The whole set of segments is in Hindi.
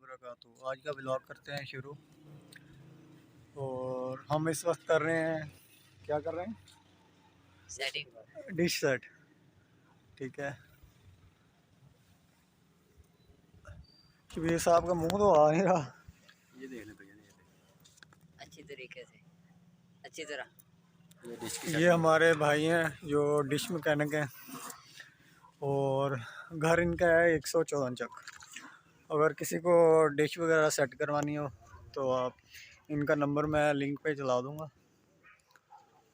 वबरकातुहू। आज का व्लॉग करते हैं शुरू। और हम इस वक्त कर रहे हैं, क्या कर रहे हैं? Setting dish set. ठीक है। शबीर साहब का मुंह तो आ नहीं रहा। ये देख लें अच्छी तरीके से, अच्छी तरह। ये हमारे भाई हैं जो डिश मैकेनिक हैं और घर इनका है 114 चक। अगर किसी को डिश वगैरह सेट करवानी हो तो आप इनका नंबर मैं लिंक पे चला दूँगा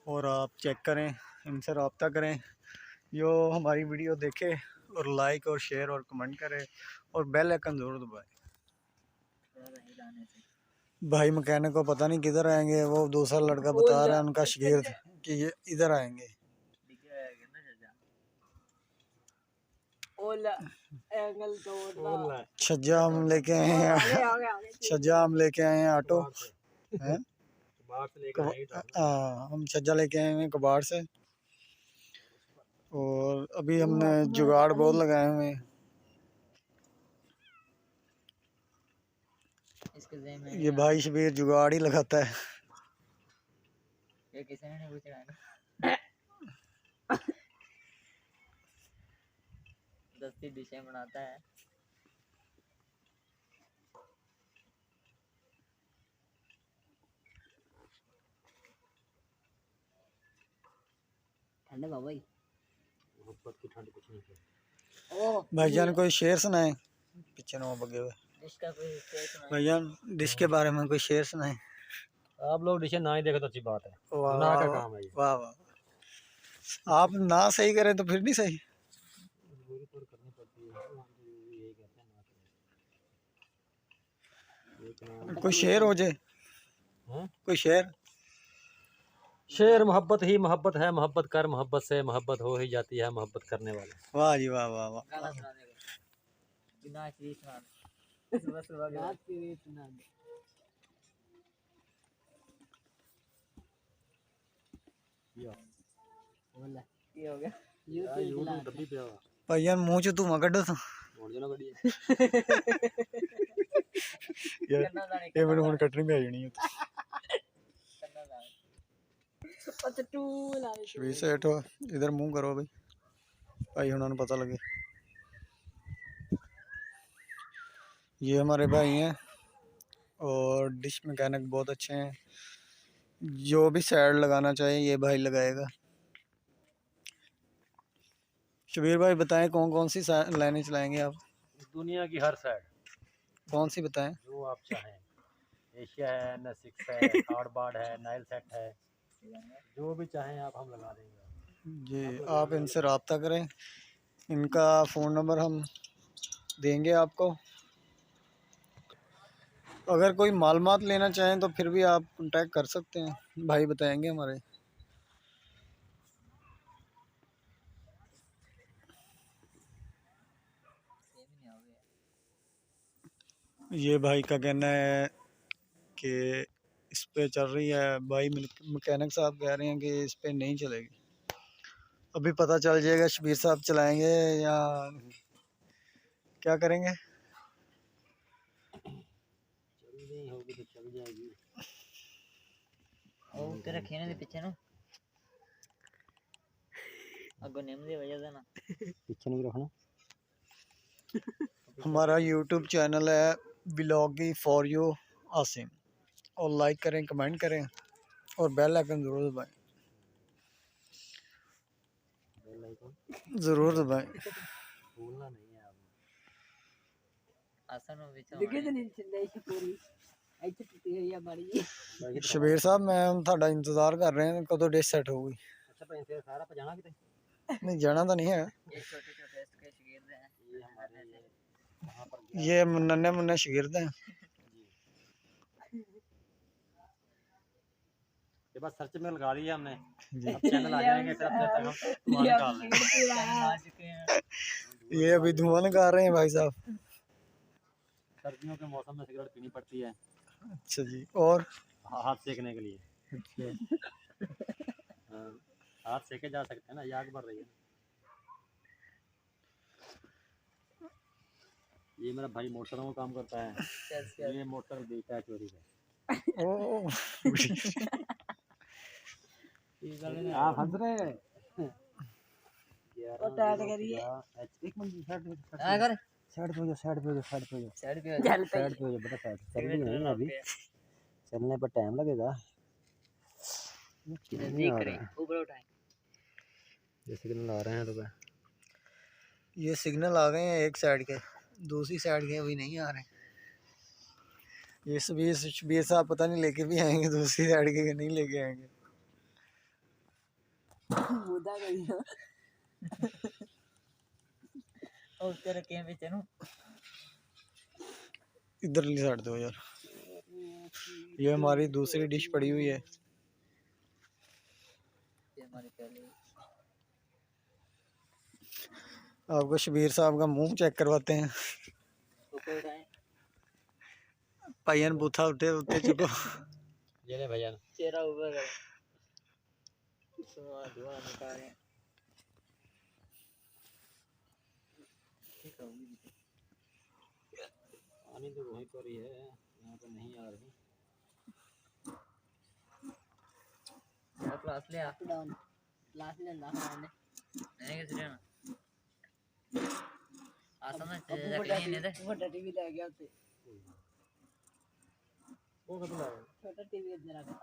और आप चेक करें, इनसे रब्ता करें। जो हमारी वीडियो देखे और लाइक और शेयर और कमेंट करे और बेल आइकन ज़रूर दबाएं। भाई मैकेनिक को पता नहीं किधर आएंगे, वो दूसरा लड़का बता रहा है उनका शागिर्द कि ये इधर आएंगे। छज्जा हम लेके आए हैं, छज्जा हम लेके आए हैं ऑटो हैं। हम छज्जा लेके आए हैं कबाड़ से और अभी हमने जुगाड़ बहुत लगाए हुए हैं। ये भाई शबीर जुगाड़ ही लगाता है। ये किसी ने नहीं पूछा 10 डिशें बनाता है। ठंड बाबा ही मोहब्बत की ठंड कुछ नहीं है। भाईजान कोई शेर सुनाए, पीछे न बगे हुए। डिश का कोई शेर सुनाए भाईजान, डिश के बारे में कोई शेर सुनाए। आप लोग डिशें ना ही देखे तो अच्छी बात है, गुनाह का काम है ये। वाह वाह, आप ना सही करें तो फिर नहीं सही। मजबूरी तो करनी पड़ती है, हम तो यही कहते हैं ना करें। कोई शेर हो जाए, कोई शेर। शेर मोहब्बत ही मोहब्बत है, मोहब्बत कर मोहब्बत से मोहब्बत हो ही जाती है मोहब्बत करने वाले। वाह जी वाह वाह वाह। गाना सुना दे, बिना चीज सुना दे, सुबह सुबह रात की सुना दे। बोला ये हो गया यूट्यूब डब्बी पे हुआ भाईजान मुंह च धुआं कड्ढो तो और जना कड़ी ये मेरे हुन कटनी पे आ जानी है। शबीर से हटो, इधर मुंह करो भाई, भाई उन्होंने पता लगे। ये हमारे भाई हैं और डिश मैकेनिक बहुत अच्छे हैं। जो भी साइड लगाना चाहिए ये भाई लगाएगा। शबीर भाई बताएं कौन कौन सी लाइनें चलाएंगे आप? दुनिया की हर साइड, कौन सी बताएं? जो आप चाहें। एशिया है, N6 है, हार्डबार्ड है, नाइल सेट है, जो भी चाहें आप हम लगा देंगे। जी आप इनसे रब्ता करें, इनका फ़ोन नंबर हम देंगे आपको। अगर कोई मालूमात लेना चाहें तो फिर भी आप कांटेक्ट कर सकते हैं, भाई बताएंगे हमारे। ये भाई का कहना है कि इस पे चल रही है, भाई मैकेनिक साहब कह रहे हैं कि इस पे नहीं चलेगी। अभी पता चल जाएगा शबीर साहब चलाएंगे या क्या करेंगे। चल नहीं होगी तो चल जाएगी। ओ तेरा खेने दे पीछे ना अगो नेम दे वजह से ना पीछे नहीं रखना। हमारा यूट्यूब चैनल है व्लॉगी फॉर यू आसिम, और लाइक करें, कमेंट करें और बेल आइकन ज़रूर दबाएं, ज़रूर दबाएं। भूलना नहीं है आपने। आसन विच दिखे तो नहीं चिंदा इस पूरी ऐसे टूटी है या बड़ी। शबीर साहब मैं ਤੁਹਾਡਾ इंतज़ार कर रहे हैं कदों डिश सेट होगी। अच्छा भाई तेरे सारा पे जाना किते? नहीं जाना तो नहीं है, ये छोटे छोटे इसके शागिर्द हैं, ये हमारे वहाँ पर ये नन्हे मुन्ने शागिर्द हैं। ये बस सर्च में लगा दिया हमने, अब चैनल आ जाएंगे फिर अपने तक हम धुआं निकाल लेंगे। ये अभी धुआं निकाल रहे हैं भाई साहब। सर्दियों के मौसम में सिगरेट पीनी पड़ती है। अच्छा जी, और हाथ सेकने के लिए। हाथ सेके जा सकते हैं ना, ये आग बढ़ रही है। ये मेरा भाई मोटरों का काम करता है, ये मोटर देता है चोरी का। ओ आप हंस रहे हैं? वो टाइट करिए। एक मिनट साइड पे अगर साइड पे हो जाओ, साइड पे हो जाओ, साइड पे हो जाओ, साइड पे साइड पे हो जाओ बेटा, साइड चलनी नहीं है अभी, चलने पर टाइम लगेगा। नजदीक करें, ऊपर उठाएं। ये सिग्नल आ रहे हैं तो क्या? ये सिग्नल आ गए हैं एक साइड के, दूसरी साइड के अभी नहीं आ रहे। ये शबीर साहब पता नहीं लेके भी आएंगे दूसरी साइड के कि नहीं लेके आएंगे। मुद्दा करियो। और उसके रखे हैं पीछे नु। इधरली साइड दो यार। ये हमारी दूसरी डिश पड़ी हुई है। ये हमारी पहले आपको शबीर साहब का मुंह चेक करवाते हैं। ऊपर उठाएं। भाईयान बूथा उठे उठे चुको। ये ले भैया, चेहरा ऊपर करें। धुआं धुआं निकालें। पानी तो वहीं पर ही है, यहाँ पर नहीं आ रही। क्लास ले आ डाउन क्लास ले ना मैंने किस रे ना आसान है नहीं दे वो टीवी ले गया थे वो कब लाया? छोटा टीवी इधर आ गया।